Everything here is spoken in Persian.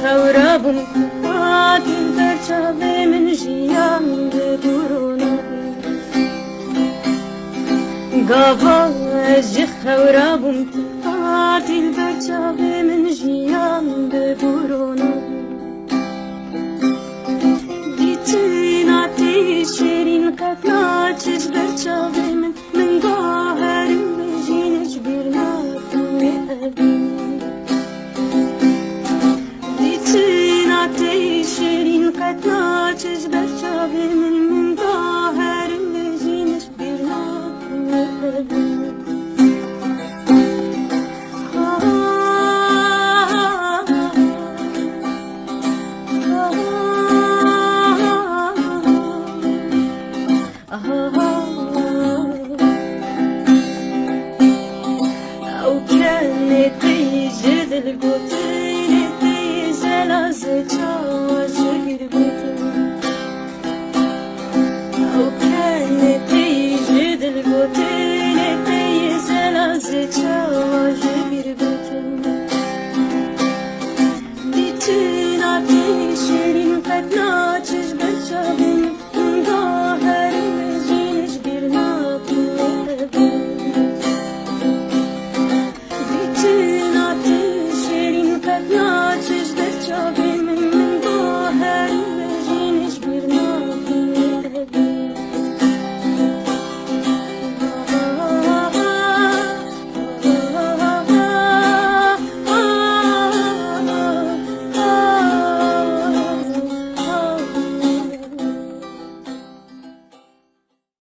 خورابم آتیل برچاو من جیان ببرونه گاوا جی خورابم آتیل برچاو من جیان ببرونه دیتین آتیش شیرین قطنا چش برچاو من گاهرم بجینش برناتم ابی شیرین قطنا چش برچاو من ظاهرم بجینش برناتم ابی او كانت تيجي القطين تيجي لازجة او كانت تيجي القطين تيجي لازجة